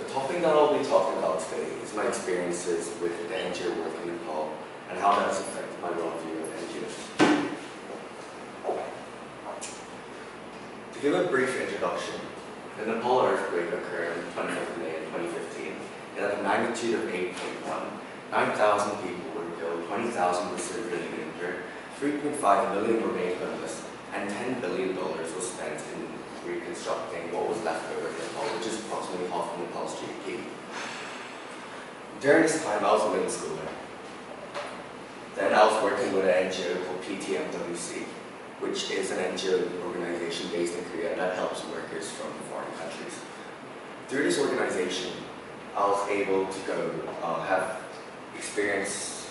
the topic that I'll be talking about today is my experiences with the NGO work in Nepal and how that's affected my worldview of NGOs. To give a brief introduction, the Nepal earthquake occurred on 25th May in 2015, and at a magnitude of 8.1, 9,000 people were killed, 20,000 were severely injured, 3.5 million were made homeless, and $10 billion was spent in reconstructing what was left over in Nepal, which is approximately half of Nepal's GDP. During this time, I was a middle schooler. Then I was working with an NGO called PTMWC, which is an NGO organization based in Korea that helps workers from foreign countries. Through this organization, I was able to go have experience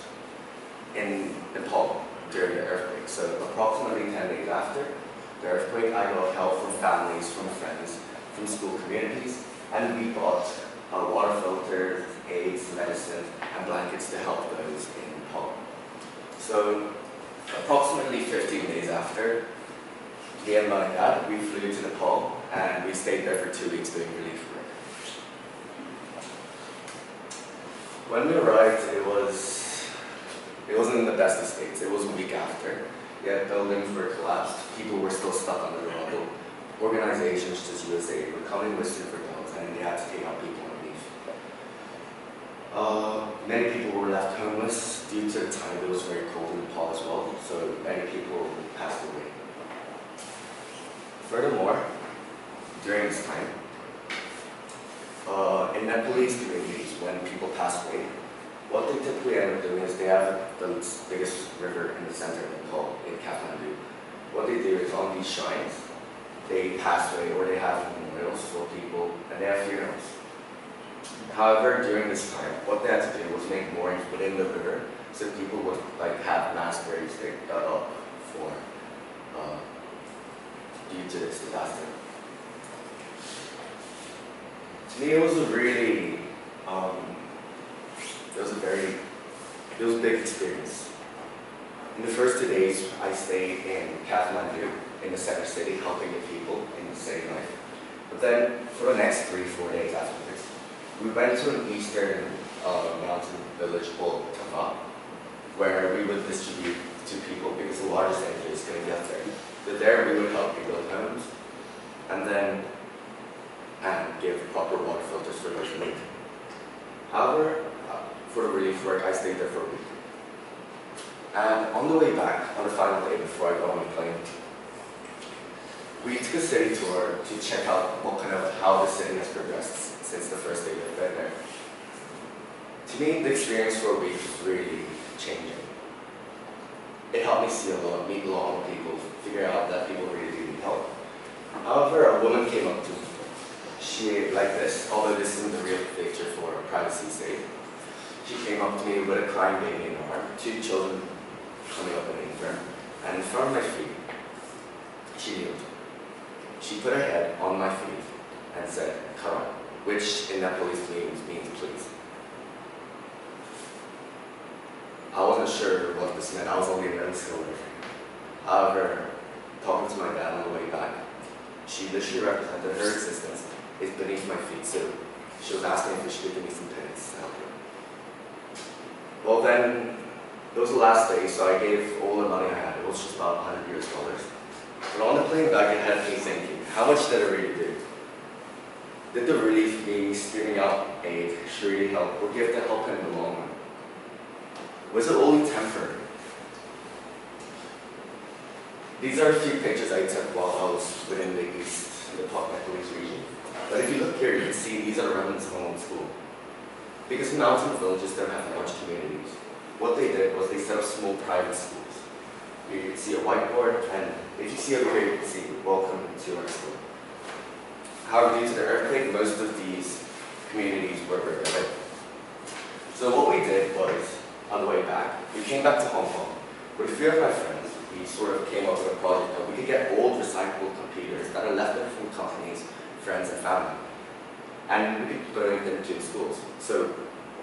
in Nepal during the earthquake. So approximately 10 days after the earthquake, I got help from families, from friends, from school communities, and we bought water filters, aids, medicine, and blankets to help those in Nepal. So approximately 15 days after, me and my dad, we flew to Nepal, and we stayed there for 2 weeks doing relief work. When we arrived, it wasn't in the best of states. It was a week after. Yeah, buildings were collapsed, people were still stuck under the rubble. Organizations such as USAID were coming whistle for dogs, and they had to take out people on relief. Many people were left homeless due to the time it was very cold in Nepal as well, so many people passed away. Furthermore, during this time, in Nepalese communities, when people pass away, what they typically end up doing is they have the biggest river in the center of Nepal, in Kathmandu. What they do is on these shrines, they pass away or they have memorials for people and they have funerals. However, during this time, what they had to do was make moorings within the river so people would have mass graves dug up for due to this disaster. To me, it was a really it was a big experience. In the first 2 days, I stayed in Kathmandu, in the center city, helping the people in the city life. But then, for the next 3-4 days afterwards, we went to an eastern mountain village called Tafa, where we would distribute to people because the largest NGOs couldn't get there. But there, we would help rebuild homes, and give proper water filters for those in need. However, for the relief work, I stayed there for a week. And on the way back, on the final day before I got on the plane, we took a city tour to check out how the city has progressed since the first day we've been there. To me, the experience for a week was really changing. It helped me see a lot, meet a lot more people, figure out that people really do need help. However, a woman came up to me. She, like this, although this isn't the real picture for privacy's sake, she came up to me with a crying baby in her arm, 2 children coming up in front, and in front of my feet, she kneeled. She put her head on my feet and said, "Karan," which in Nepalese means please. I wasn't sure what this meant. I was only a middle schooler. However, talking to my dad on the way back, she literally represented her existence is beneath my feet, so she was asking if she could give me some pennies to help her. Well then, it was the last day, so I gave all the money I had. It was just about $100 US. But on the plane back, it had me thinking, how much did it really do? Did the relief means giving out aid really help, or give the help in the long run? Was it only temporary? These are a few pictures I took while I was within the East Nepalese region. But if you look here, you can see these are remnants of my own school. Because mountain villages don't have large communities, what they did was they set up small private schools. You can see a whiteboard, and if you see over here, you can see "Welcome to our school." However, due to the earthquake, most of these communities were burned. So what we did was, on the way back, we came back to Hong Kong. With a few of my friends, we sort of came up with a project that we could get old recyclable computers that are left over from companies, friends, and family. And we could donate them to the schools. So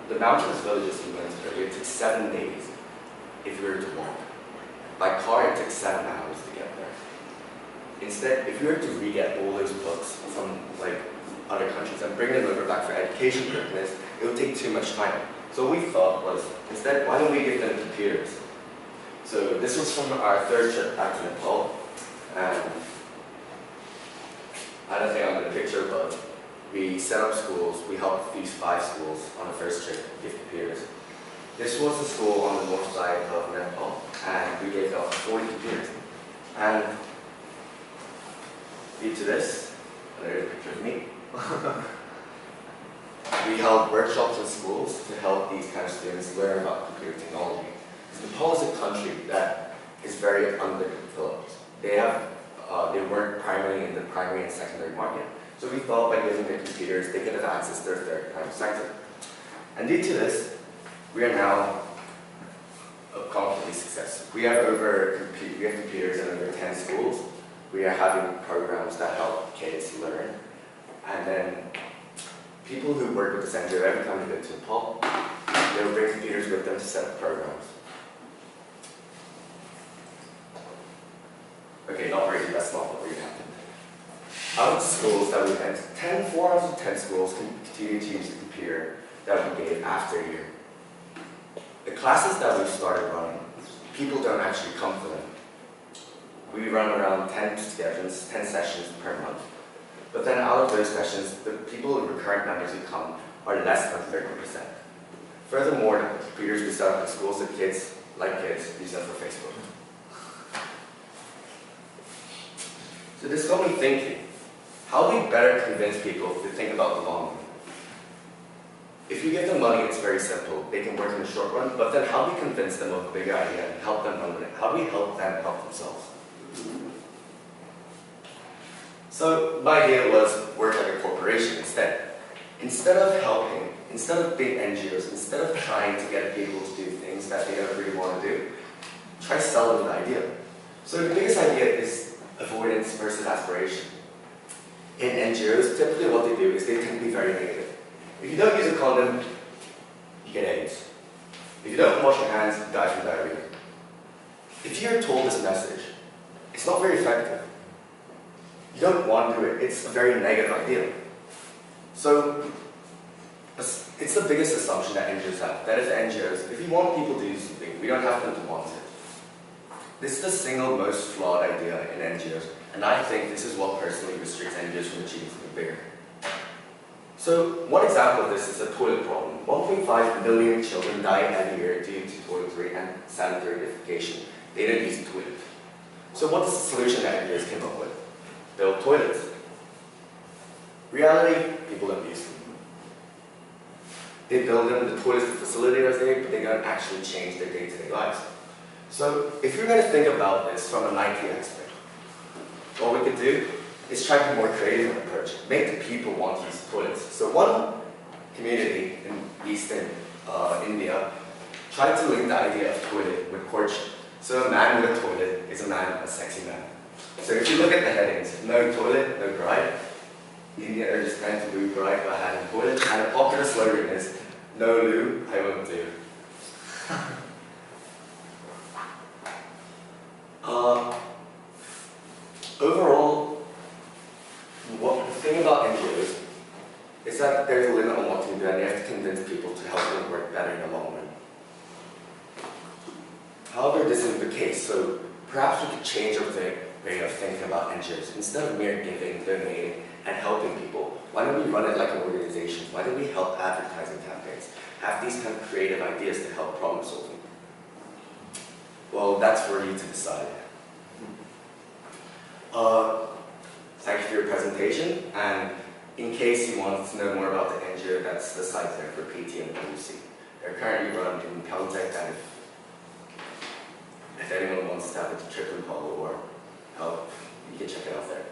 the mountainous villages we went to earlier, it took 7 days if we were to walk. By car, it took 7 hours to get there. Instead, if we were to re-get all those books from other other countries and bring them over back for education purposes, it would take too much time. So what we thought was, instead, why don't we give them computers? So this was from our third trip back to Nepal. And I don't think I'm in the picture, but we set up schools. We helped these 5 schools on the first trip give computers. This was a school on the north side of Nepal, and we gave out 40 computers. And due to this, there's a picture of me. We held workshops in schools to help these kind of students learn about computer technology. Nepal is a country that is very underdeveloped. They weren't primarily in the primary and secondary market. So we thought by giving them computers, they could have access to their third prime sector. And due to this, we are now a completely success. We have computers in over 10 schools. We are having programs that help kids learn. And then people who work with the center, every time they go to Nepal, they'll bring computers with them to set up programs. Okay, not really, that's not what really happened. Out of the schools that we went, 4 out of 10 schools continued to use the computer that we gave after a year. The classes that we started running, people don't actually come for them. We run around 10 sessions per month. But then out of those sessions, the people, the recurrent members who come, are less than 30%. Furthermore, the computers we set up in schools, the kids, like kids, use them for Facebook. So this got me thinking, how do we better convince people to think about the long run? If you give them money, it's very simple. They can work in the short run, but then how do we convince them of a bigger idea and help them run with it? How do we help them help themselves? So my idea was work like a corporation instead. Instead of big NGOs, instead of trying to get people to do things that they don't really want to do, try to sell them the idea. So the biggest idea is avoidance versus aspiration. In NGOs, typically what they do is they tend to be very negative. If you don't use a condom, you get AIDS. If you don't wash your hands, you die from diarrhea. If you're told this message, it's not very effective. You don't want to do it. It's a very negative idea. So it's the biggest assumption that NGOs have. That is NGOs, if you want people to do something, we don't have them to want it. This is the single most flawed idea in NGOs, and I think this is what personally restricts NGOs from achieving something bigger. So one example of this is a toilet problem. 1.5 million children die every year due to toiletry and sanitary defecation. They don't use the toilet. So what is the solution that NGOs came up with? Build toilets. Reality, people don't use them. They build them, the toilets to facilitate us there, but they don't actually change their day-to-day lives. So if you're going to think about this from an IT aspect, what we could do is try to be more creative in approach, make the people want to use toilets. So one community in Eastern India tried to link the idea of toilet with courtship. So a man with a toilet is a sexy man. So if you look at the headings, no toilet, no bride. India urges men to woo bride by having a toilet, and a popular slogan is, no loo, I won't do. Overall, the thing about NGOs is that there's a limit on what you can do, and you have to convince people to help them work better in the long run. However, this isn't the case, so perhaps we could change our way of thinking about NGOs. Instead of mere giving, donating, and helping people, why don't we run it like an organization? Why don't we help advertising campaigns? Have these kind of creative ideas to help problem solving? Well, that's for you to decide. Thank you for your presentation, and in case you want to know more about the NGO, that's the site there for PT and WC. They're currently run in Caltech, and if anyone wants to have a trip in Nepal or help, you can check it out there.